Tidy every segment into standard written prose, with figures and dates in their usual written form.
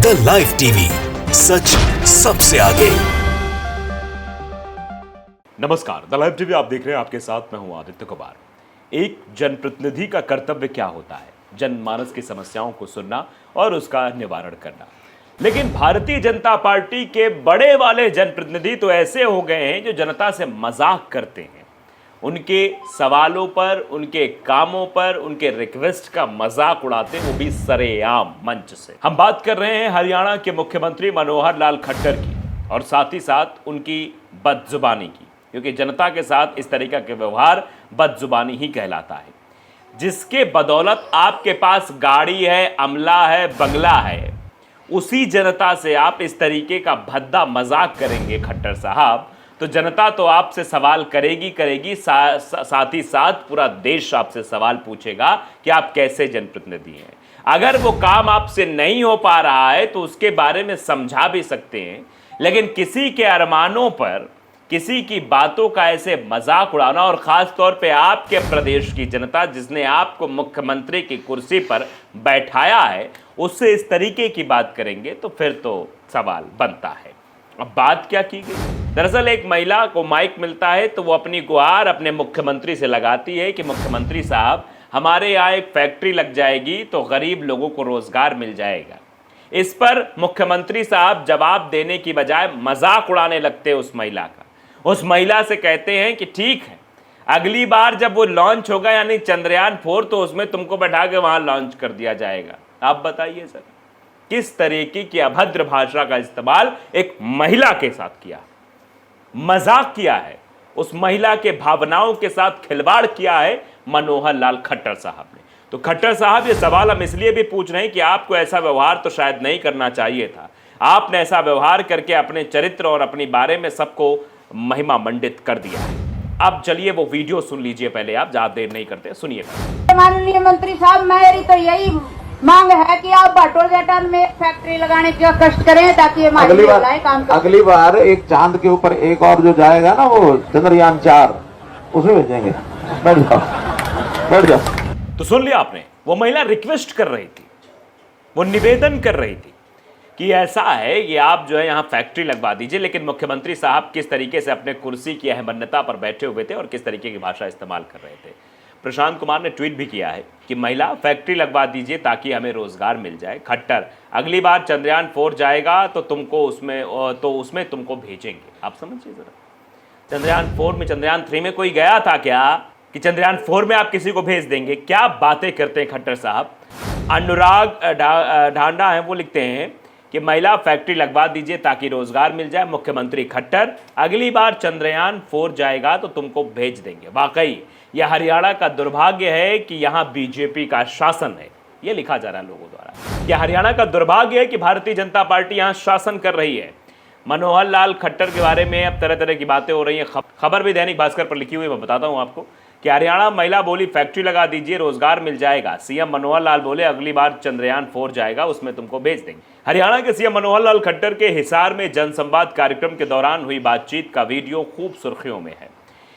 The live TV, सच सबसे आगे। नमस्कार, द लाइव टीवी आप देख रहे हैं। आपके साथ मैं हूं आदित्य कुमार। एक जनप्रतिनिधि का कर्तव्य क्या होता है? जनमानस की समस्याओं को सुनना और उसका निवारण करना। लेकिन भारतीय जनता पार्टी के बड़े वाले जनप्रतिनिधि तो ऐसे हो गए हैं जो जनता से मजाक करते हैं। उनके सवालों पर, उनके कामों पर, उनके रिक्वेस्ट का मजाक उड़ाते, वो भी सरेआम मंच से। हम बात कर रहे हैं हरियाणा के मुख्यमंत्री मनोहर लाल खट्टर की और साथ ही साथ उनकी बदजुबानी की, क्योंकि जनता के साथ इस तरीका के व्यवहार बदजुबानी ही कहलाता है, जिसके बदौलत आपके पास गाड़ी है, अमला है, बंगला है। उसी जनता से आप इस तरीके का भद्दा मजाक करेंगे खट्टर साहब, तो जनता तो आपसे सवाल करेगी, साथ ही साथ पूरा देश आपसे सवाल पूछेगा कि आप कैसे जनप्रतिनिधि हैं। अगर वो काम आपसे नहीं हो पा रहा है तो उसके बारे में समझा भी सकते हैं, लेकिन किसी के अरमानों पर, किसी की बातों का ऐसे मजाक उड़ाना, और खास तौर पे आपके प्रदेश की जनता जिसने आपको मुख्यमंत्री की कुर्सी पर बैठाया है, उससे इस तरीके की बात करेंगे तो फिर तो सवाल बनता है। अब बात क्या की गई? दरअसल एक महिला को माइक मिलता है तो वो अपनी गुहार अपने मुख्यमंत्री से लगाती है कि मुख्यमंत्री साहब, हमारे यहाँ एक फैक्ट्री लग जाएगी तो गरीब लोगों को रोजगार मिल जाएगा। इस पर मुख्यमंत्री साहब जवाब देने की बजाय मजाक उड़ाने लगते हैं उस महिला का। उस महिला से कहते हैं कि ठीक है, अगली बार जब वो लॉन्च होगा यानी चंद्रयान 4 तो उसमें तुमको बैठा के वहां लॉन्च कर दिया जाएगा। आप बताइए सर, किस तरीके की अभद्र भाषा का इस्तेमाल एक महिला के साथ किया, मजाक किया है, उस महिला के भावनाओं के साथ खिलवाड़ किया है मनोहर लाल खट्टर साहब ने। तो खट्टर साहब, ये सवाल हम इसलिए भी पूछ रहे हैं कि आपको ऐसा व्यवहार तो शायद नहीं करना चाहिए था। आपने ऐसा व्यवहार करके अपने चरित्र और अपनी बारे में सबको महिमा मंडित कर दिया है। अब चलिए वो वीडियो सुन लीजिए पहले, आप ज्यादा देर नहीं करते, सुनिए। माननीय मंत्री साहब, मेरी तो यही मांग है कि आप बाटोल जैटान में फैक्ट्री लगाने का कष्ट करें ताकि हमारी महिलाएं काम करें। अगली बार एक चांद के ऊपर एक और जो जाएगा ना, वो चंद्रयान 4, उसे भेजेंगे। बैठ जाओ, बैठ जाओ। तो सुन लिया आपने, वो महिला रिक्वेस्ट कर रही थी, वो निवेदन कर रही थी कि ऐसा है कि आप जो है यहाँ फैक्ट्री लगवा दीजिए। लेकिन मुख्यमंत्री साहब किस तरीके से अपने कुर्सी की अहमन्यता पर बैठे हुए थे और किस तरीके की भाषा इस्तेमाल कर रहे थे। प्रशांत कुमार ने ट्वीट भी किया है कि महिला, फैक्ट्री लगवा दीजिए ताकि हमें रोजगार मिल जाए। खट्टर, अगली बार चंद्रयान 4 जाएगा तो उसमें तुमको भेजेंगे। आप समझिए जरा, चंद्रयान 4 में, चंद्रयान 3 में कोई गया था क्या कि चंद्रयान 4 में आप किसी को भेज देंगे? क्या बातें करते हैं खट्टर साहब। अनुराग ढांडा है, वो लिखते हैं कि महिला, फैक्ट्री लगवा दीजिए ताकि रोजगार मिल जाए। मुख्यमंत्री खट्टर, अगली बार चंद्रयान 4 जाएगा तो तुमको भेज देंगे। वाकई यह हरियाणा का दुर्भाग्य है कि यहाँ बीजेपी का शासन है। यह लिखा जा रहा है लोगों द्वारा। यह हरियाणा का दुर्भाग्य है कि भारतीय जनता पार्टी यहाँ शासन कर रही है। मनोहर लाल खट्टर के बारे में अब तरह तरह की बातें हो रही हैं। खबर भी दैनिक भास्कर पर लिखी हुई, मैं बताता हूँ आपको कि हरियाणा महिला बोली, फैक्ट्री लगा दीजिए, रोजगार मिल जाएगा। सीएम मनोहर लाल बोले, अगली बार चंद्रयान 4 जाएगा, उसमें तुमको भेज देंगे। हरियाणा के सीएम मनोहर लाल खट्टर के हिसार में जनसंवाद कार्यक्रम के दौरान हुई बातचीत का वीडियो खूब सुर्खियों में है।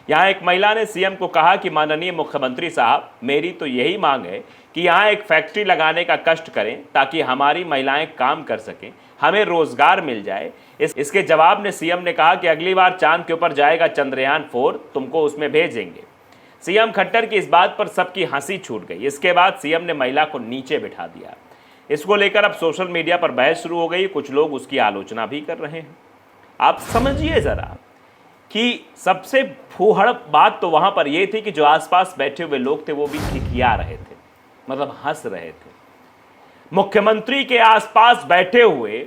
यहाँ एक महिला ने सीएम को कहा कि माननीय मुख्यमंत्री साहब, मेरी तो यही मांग है कि यहाँ एक फैक्ट्री लगाने का कष्ट करें ताकि हमारी महिलाएं काम कर सकें, हमें रोजगार मिल जाए। इसके जवाब में सीएम ने कहा कि अगली बार चांद के ऊपर जाएगा चंद्रयान 4, तुमको उसमें भेजेंगे। सीएम खट्टर की इस बात पर सबकी हंसी छूट गई। इसके बाद सीएम ने महिला को नीचे बिठा दिया। इसको लेकर अब सोशल मीडिया पर बहस शुरू हो गई, कुछ लोग उसकी आलोचना भी कर रहे हैं। आप समझिए जरा कि सबसे फूहड़ बात तो वहां पर यह थी कि जो आसपास बैठे हुए लोग थे वो भी खिकिया रहे थे, मतलब हंस रहे थे। मुख्यमंत्री के आसपास बैठे हुए,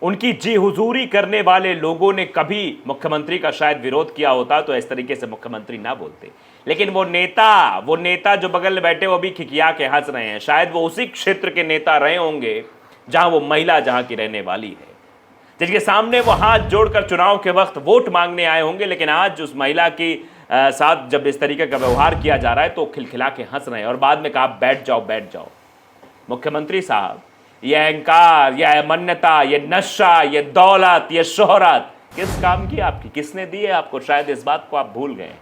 उनकी जी हुजूरी करने वाले लोगों ने कभी मुख्यमंत्री का शायद विरोध किया होता तो इस तरीके से मुख्यमंत्री ना बोलते। लेकिन वो नेता जो बगल में बैठे वो भी खिकिया के हंस रहे हैं। शायद वो उसी क्षेत्र के नेता रहे होंगे जहां वो महिला जहां की रहने वाली है, जिसके सामने वो हाथ जोड़कर चुनाव के वक्त वोट मांगने आए होंगे। लेकिन आज उस महिला की साथ जब इस तरीके का व्यवहार किया जा रहा है तो खिलखिला के हंस रहे हैं और बाद में कहा, बैठ जाओ, बैठ जाओ। मुख्यमंत्री साहब, यह अहंकार, यह मान्यता, यह नशा, यह दौलत, यह शोहरत किस काम की आपकी? किसने दी है आपको? शायद इस बात को आप भूल गए हैं।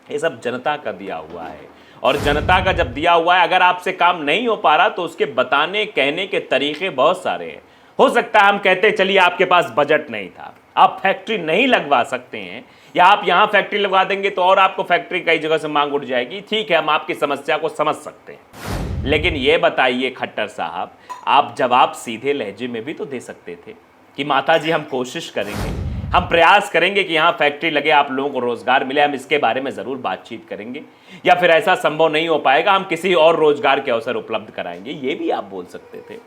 ये सब जनता का दिया हुआ है और जनता का जब दिया हुआ है, अगर आपसे काम नहीं हो पा रहा तो उसके बताने कहने के तरीके बहुत सारे हैं। हो सकता है हम कहते चलिए आपके पास बजट नहीं था, आप फैक्ट्री नहीं लगवा सकते हैं, या आप यहां फैक्ट्री लगवा देंगे तो और आपको फैक्ट्री कई जगह से मांग उठ जाएगी। ठीक है, हम आपकी समस्या को समझ सकते हैं, लेकिन यह बताइए खट्टर साहब, आप जवाब सीधे लहजे में भी तो दे सकते थे कि माता जी हम कोशिश करेंगे, हम प्रयास करेंगे कि यहाँ फैक्ट्री लगे, आप लोगों को रोजगार मिले, हम इसके बारे में जरूर बातचीत करेंगे, या फिर ऐसा संभव नहीं हो पाएगा हम किसी और रोजगार के अवसर उपलब्ध कराएंगे, ये भी आप बोल सकते थे।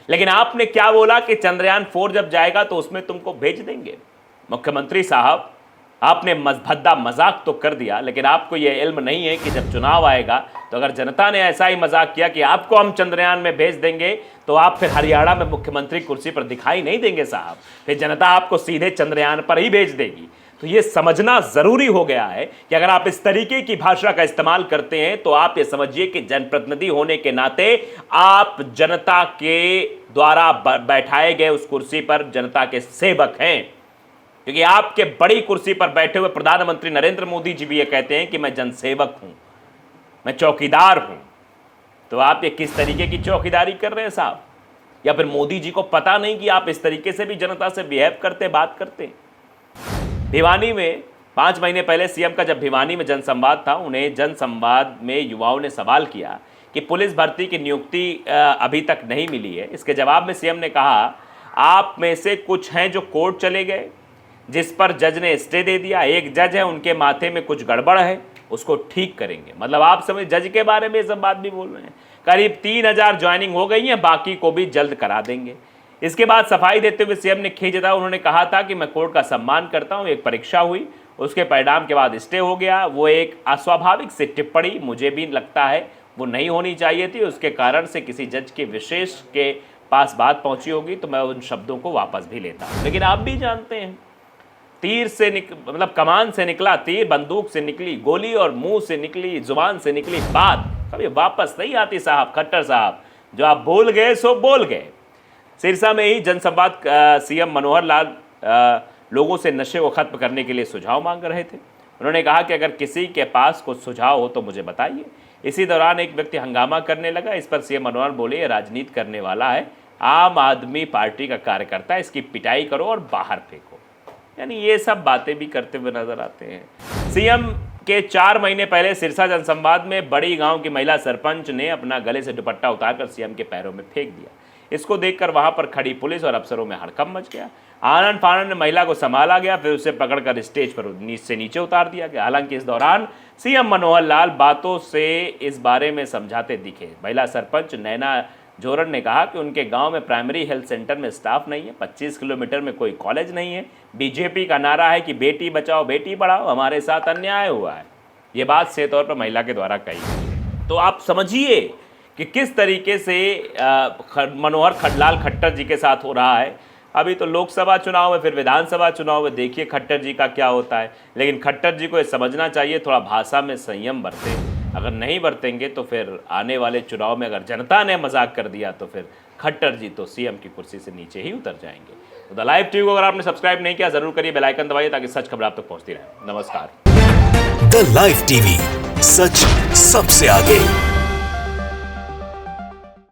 लेकिन आपने क्या बोला कि चंद्रयान 4 जब जाएगा तो उसमें तुमको भेज देंगे। मुख्यमंत्री साहब, आपने भद्दा मजाक तो कर दिया, लेकिन आपको यह इल्म नहीं है कि जब चुनाव आएगा तो अगर जनता ने ऐसा ही मजाक किया कि आपको हम चंद्रयान में भेज देंगे तो आप फिर हरियाणा में मुख्यमंत्री कुर्सी पर दिखाई नहीं देंगे साहब, फिर जनता आपको सीधे चंद्रयान पर ही भेज देगी। तो ये समझना जरूरी हो गया है कि अगर आप इस तरीके की भाषा का इस्तेमाल करते हैं तो आप ये समझिए कि जनप्रतिनिधि होने के नाते आप जनता के द्वारा बैठाए गए उस कुर्सी पर जनता के सेवक हैं, क्योंकि आपके बड़ी कुर्सी पर बैठे हुए प्रधानमंत्री नरेंद्र मोदी जी भी ये कहते हैं कि मैं जनसेवक हूं, मैं चौकीदार हूं। तो आप ये किस तरीके की चौकीदारी कर रहे हैं साहब? या फिर मोदी जी को पता नहीं कि आप इस तरीके से भी जनता से बिहेव करते, बात करते? भिवानी में 5 महीने पहले सीएम का जब भिवानी में जनसंवाद था, उन्हें जनसंवाद में युवाओं ने सवाल किया कि पुलिस भर्ती की नियुक्ति अभी तक नहीं मिली है। इसके जवाब में सीएम ने कहा, आप में से कुछ हैं जो कोर्ट चले गए जिस पर जज ने स्टे दे दिया, एक जज है उनके माथे में कुछ गड़बड़ है, उसको ठीक करेंगे। मतलब आप समझ जज के बारे में ये सब बात भी बोल रहे हैं। करीब 3000 ज्वाइनिंग हो गई है, बाकी को भी जल्द करा देंगे। इसके बाद सफाई देते हुए सीएम ने खेद जताया, उन्होंने कहा था कि मैं कोर्ट का सम्मान करता हूं, एक परीक्षा हुई, उसके परिणाम के बाद स्टे हो गया, वो एक अस्वाभाविक सी टिप्पणी मुझे भी लगता है वो नहीं होनी चाहिए थी, उसके कारण से किसी जज के विशेष के पास बात पहुंची होगी, तो मैं उन शब्दों को वापस भी लेता हूं। लेकिन आप भी जानते हैं, तीर से मतलब कमान से निकला तीर, बंदूक से निकली गोली और मुंह से निकली, जुबान से निकली बात कभी वापस नहीं आती साहब। खट्टर साहब, जो आप बोल गए सो बोल गए। सिरसा में ही जनसंवाद सीएम मनोहर लाल लोगों से नशे को खत्म करने के लिए सुझाव मांग रहे थे। उन्होंने कहा कि अगर किसी के पास कुछ सुझाव हो तो मुझे बताइए। इसी दौरान एक व्यक्ति हंगामा करने लगा। इस पर सीएम मनोहर बोले, ये राजनीति करने वाला है, आम आदमी पार्टी का कार्यकर्ता है, इसकी पिटाई करो और बाहर फेंको। यानी ये सब बातें भी करते हुए नजर आते हैं। सीएम के 4 महीने पहले सिरसा जनसंवाद में बड़ी गांव की महिला सरपंच ने अपना गले से दुपट्टा उतारकर सीएम के पैरों में फेंक दिया। इसको देखकर वहां पर खड़ी पुलिस और अफसरों में हड़कंप मच गया। आनन फानन में महिला को संभाला गया, फिर उसे पकड़कर स्टेज पर नीचे उतार दिया गया। हालांकि इस दौरान सीएम मनोहर लाल बातों से इस बारे में समझाते दिखे। महिला सरपंच नैना जोरन ने कहा कि उनके गांव में प्राइमरी हेल्थ सेंटर में स्टाफ नहीं है, 25 किलोमीटर में कोई कॉलेज नहीं है, बीजेपी का नारा है कि बेटी बचाओ बेटी पढ़ाओ, हमारे साथ अन्याय हुआ है। ये बात से तौर पर महिला के द्वारा कही गई। तो आप समझिए कि किस तरीके से मनोहर लाल खट्टर जी के साथ हो रहा है। अभी तो लोकसभा चुनाव है, फिर विधानसभा चुनाव है, देखिए खट्टर जी का क्या होता है। लेकिन खट्टर जी को ये समझना चाहिए, थोड़ा भाषा में संयम बरतें। अगर नहीं बरतेंगे तो फिर आने वाले चुनाव में अगर जनता ने मजाक कर दिया तो फिर खट्टर जी तो सीएम की कुर्सी से नीचे ही उतर जाएंगे। तो द लाइव टीवी को अगर आपने सब्सक्राइब नहीं किया जरूर करिए, बेल आइकन दबाइए ताकि सच खबर आप तक पहुंचती रहे। नमस्कार। द लाइव टीवी, सच सबसे आगे।